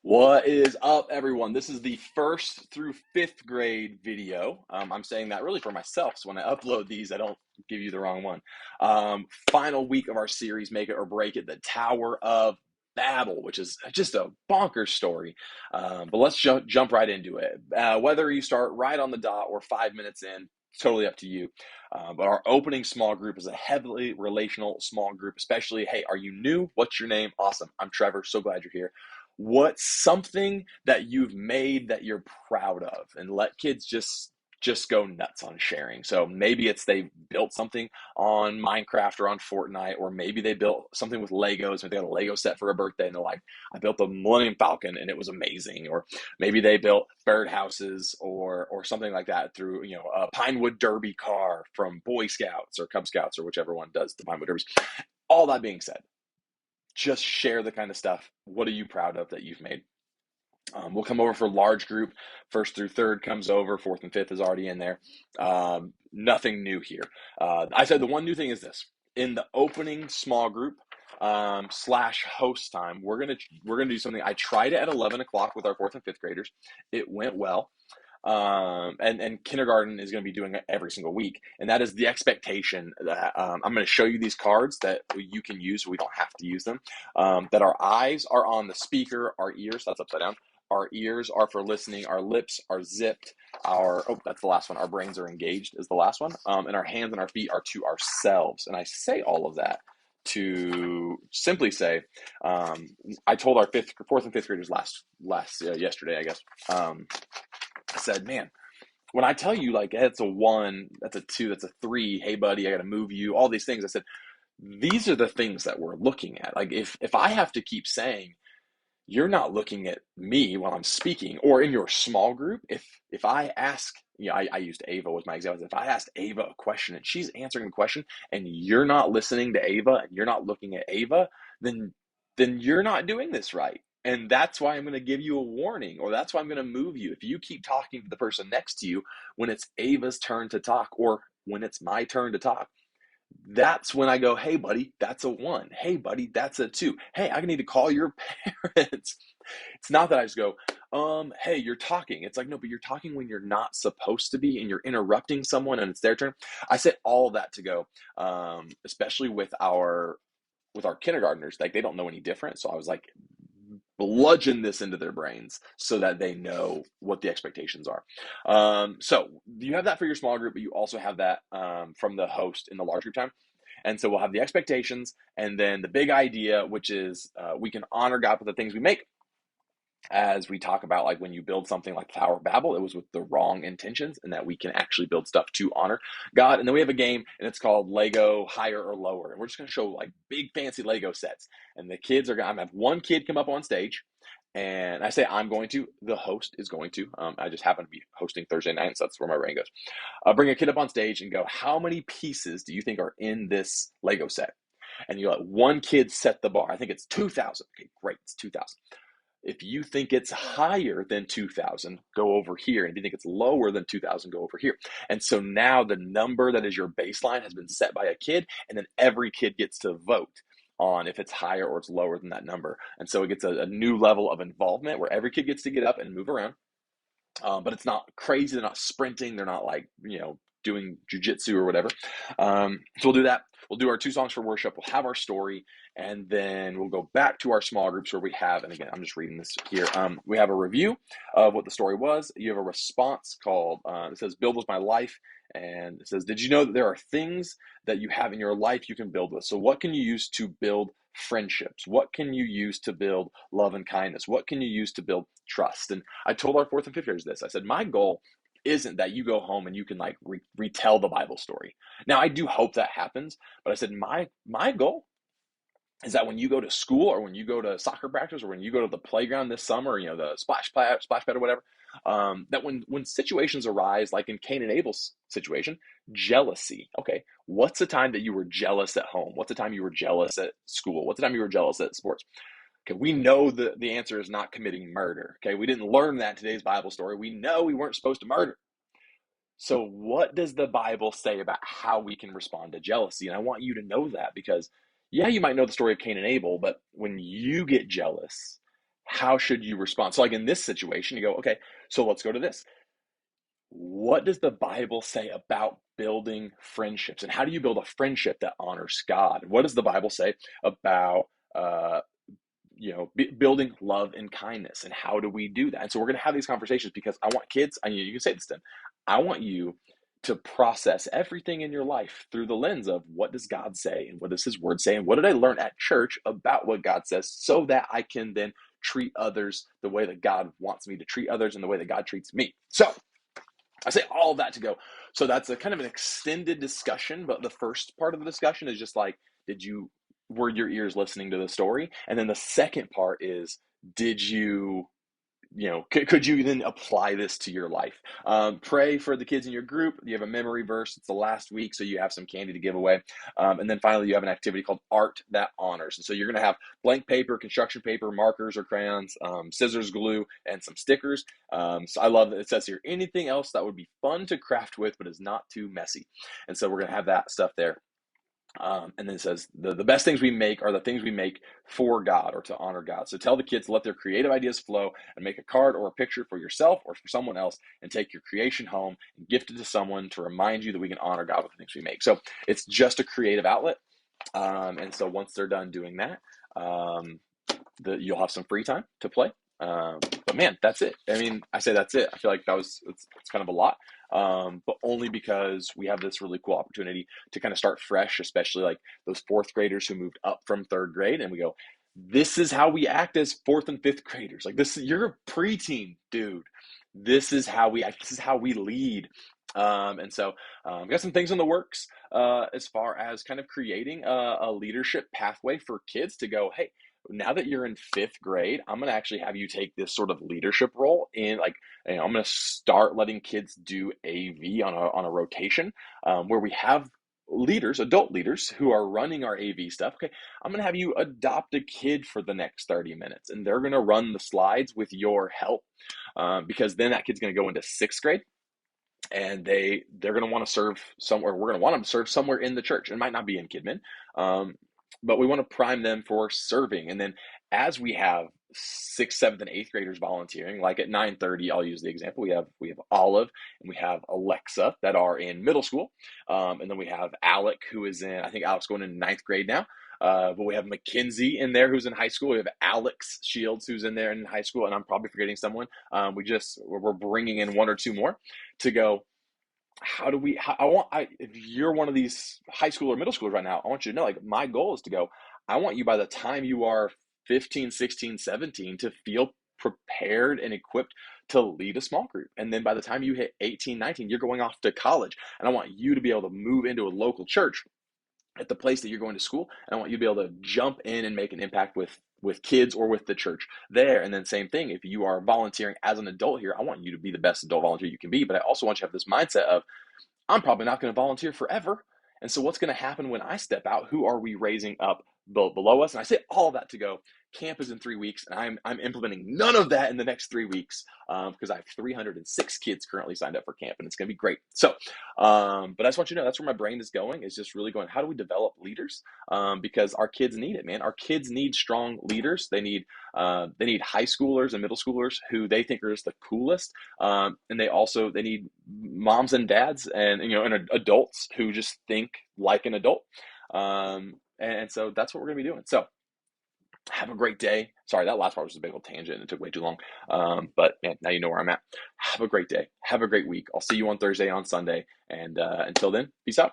What is up, everyone? This is the 1st through 5th grade video. I'm saying that really for myself, so when I upload these, I don't give you the wrong one. Final week of our series, Make It or Break It, the Tower of Babel, which is just a bonkers story. But let's jump right into it. Whether you start right on the dot or 5 minutes in, it's totally up to you. But our opening small group is a heavily relational small group, especially, hey, are you new? What's your name? Awesome. I'm Trevor. So glad you're here. What's something that you've made that you're proud of? And let kids just go nuts on sharing. So maybe it's they built something on Minecraft or on Fortnite, or maybe they built something with Legos. Maybe they got a Lego set for a birthday and they're like, I built the Millennium Falcon and it was amazing. Or maybe they built birdhouses or something like that through, a Pinewood Derby car from Boy Scouts or Cub Scouts or whichever one does the Pinewood Derbies. All that being said, just share the kind of stuff. What are you proud of that you've made? We'll come over for large group. 1st through 3rd comes over. 4th and 5th is already in there. Nothing new here. I said the one new thing is this: in the opening small group slash host time, we're gonna do something. I tried it at 11 o'clock with our 4th and 5th graders. It went well. And kindergarten is going to be doing it every single week, and that is the expectation that I'm going to show you these cards that you can use. So we don't have to use them. That our eyes are on the speaker, our ears, that's upside down. Our ears are for listening. Our lips are zipped. That's the last one. Our brains are engaged is the last one. And our hands and our feet are to ourselves. And I say all of that to simply say, I told our 4th and 5th graders yesterday, I guess. I said, man, when I tell you like it's a 1, that's a 2, that's a 3, hey buddy, I got to move you, all these things. I said, these are the things that we're looking at. Like if I have to keep saying, you're not looking at me while I'm speaking, or in your small group, if I ask, I used Ava was my example. If I asked Ava a question and she's answering the question and you're not listening to Ava and you're not looking at Ava, then you're not doing this right. And that's why I'm going to give you a warning, or that's why I'm going to move you. If you keep talking to the person next to you when it's Ava's turn to talk, or when it's my turn to talk, that's when I go, hey, buddy, that's a 1. Hey, buddy, that's a 2. Hey, I need to call your parents. It's not that I just go, hey, you're talking. It's like, no, but you're talking when you're not supposed to be and you're interrupting someone and it's their turn. I said all that to go, especially with our kindergartners. Like, they don't know any different. So I was like, bludgeon this into their brains so that they know what the expectations are. So you have that for your small group, but you also have that from the host in the large group time. And so we'll have the expectations and then the big idea, which is we can honor God with the things we make. As we talk about, like when you build something like Tower of Babel, it was with the wrong intentions, and that we can actually build stuff to honor God. And then we have a game, and it's called Lego Higher or Lower. And we're just going to show like big fancy Lego sets. And the kids are going to have one kid come up on stage. And I say I'm going to, the host is going to. I just happen to be hosting Thursday night, so that's where my brain goes. Bring a kid up on stage and go, how many pieces do you think are in this Lego set? And you let one kid set the bar. I think it's 2,000. Okay, great, it's 2,000. If you think it's higher than 2,000, go over here. And if you think it's lower than 2,000, go over here. And so now the number that is your baseline has been set by a kid, and then every kid gets to vote on if it's higher or it's lower than that number. And so it gets a new level of involvement where every kid gets to get up and move around. But it's not crazy. They're not sprinting. They're not like, doing jujitsu or whatever. So we'll do that. We'll do our 2 songs for worship. We'll have our story, and then we'll go back to our small groups where we have, and again, I'm just reading this here. We have a review of what the story was. You have a response called, it says, build with my life. And it says, did you know that there are things that you have in your life you can build with? So what can you use to build friendships? What can you use to build love and kindness? What can you use to build trust? And I told our 4th and 5th graders this. I said, my goal isn't that you go home and you can like retell the Bible story. Now, I do hope that happens, but I said my goal is that when you go to school, or when you go to soccer practice, or when you go to the playground this summer, the splash pad or whatever, that when situations arise, like in Cain and Abel's situation, jealousy. Okay, what's the time that you were jealous at home? What's the time you were jealous at school? What's the time you were jealous at sports? Okay, we know the answer is not committing murder. Okay, we didn't learn that in today's Bible story. We know we weren't supposed to murder. So what does the Bible say about how we can respond to jealousy? And I want you to know that, because, yeah, you might know the story of Cain and Abel, but when you get jealous, how should you respond? So like in this situation, you go, okay, so let's go to this. What does the Bible say about building friendships? And how do you build a friendship that honors God? What does the Bible say about uh, building love and kindness, and how do we do that? And so we're going to have these conversations because I want kids, and you can say this to them, I want you to process everything in your life through the lens of what does God say and what does his word say and what did I learn at church about what God says, so that I can then treat others the way that God wants me to treat others and the way that God treats me. So I say all of that to go. So that's a kind of an extended discussion, but the first part of the discussion is just like, did you were your ears listening to the story? And then the second part is, did you could you then apply this to your life? Pray for the kids in your group. You have a memory verse. It's the last week, so you have some candy to give away. And then finally, you have an activity called Art That Honors. And so you're going to have blank paper, construction paper, markers or crayons, scissors, glue, and some stickers. So I love that it says here, anything else that would be fun to craft with, but is not too messy. And so we're going to have that stuff there. And then it says the best things we make are the things we make for God or to honor God. So tell the kids to let their creative ideas flow and make a card or a picture for yourself or for someone else, and take your creation home and gift it to someone to remind you that we can honor God with the things we make. So it's just a creative outlet. And so once they're done doing that, you'll have some free time to play. But man, that's it. I mean, I say that's it. I feel like it's kind of a lot, but only because we have this really cool opportunity to kind of start fresh, especially like those fourth graders who moved up from third grade, and we go, this is how we act as fourth and fifth graders. Like this, you're a preteen, dude. This is how we act. This is how we lead. And so we got some things in the works as far as kind of creating a leadership pathway for kids to go, hey, now that you're in fifth grade, I'm going to actually have you take this sort of leadership role in like, I'm going to start letting kids do AV on a rotation where we have leaders, adult leaders who are running our AV stuff. Okay, I'm going to have you adopt a kid for the next 30 minutes and they're going to run the slides with your help because then that kid's going to go into sixth grade and they're going to want to serve somewhere. We're going to want them to serve somewhere in the church. It might not be in Kidman, but we want to prime them for serving. And then as we have sixth, seventh, and eighth graders volunteering, like at 9:30, I'll use the example. We have Olive and we have Alexa that are in middle school, and then we have Alec who is in. I think Alec's going in ninth grade now. But we have Mackenzie in there who's in high school. We have Alex Shields who's in there in high school, and I'm probably forgetting someone. We're bringing in one or two more to go. How do we? If you're one of these high school or middle schoolers right now, I want you to know, like, my goal is to go. I want you by the time you are 15, 16, 17 to feel prepared and equipped to lead a small group. And then by the time you hit 18, 19, you're going off to college. And I want you to be able to move into a local church at the place that you're going to school, and I want you to be able to jump in and make an impact with kids or with the church there. And then same thing, if you are volunteering as an adult here, I want you to be the best adult volunteer you can be, but I also want you to have this mindset of, I'm probably not going to volunteer forever. And so what's going to happen when I step out? Who are we raising up below us? And I say all of that to go, camp is in 3 weeks, and I'm implementing none of that in the next 3 weeks because I have 306 kids currently signed up for camp, and it's going to be great. So, but I just want you to know that's where my brain is going, is just really going, how do we develop leaders? Because our kids need it, man. Our kids need strong leaders. They need high schoolers and middle schoolers who they think are just the coolest, and they need moms and dads and adults who just think like an adult. And so that's what we're gonna be doing. So have a great day. Sorry, that last part was a big old tangent and it took way too long. But man, now you know where I'm at. Have a great day. Have a great week. I'll see you on Thursday, on Sunday, and until then, peace out.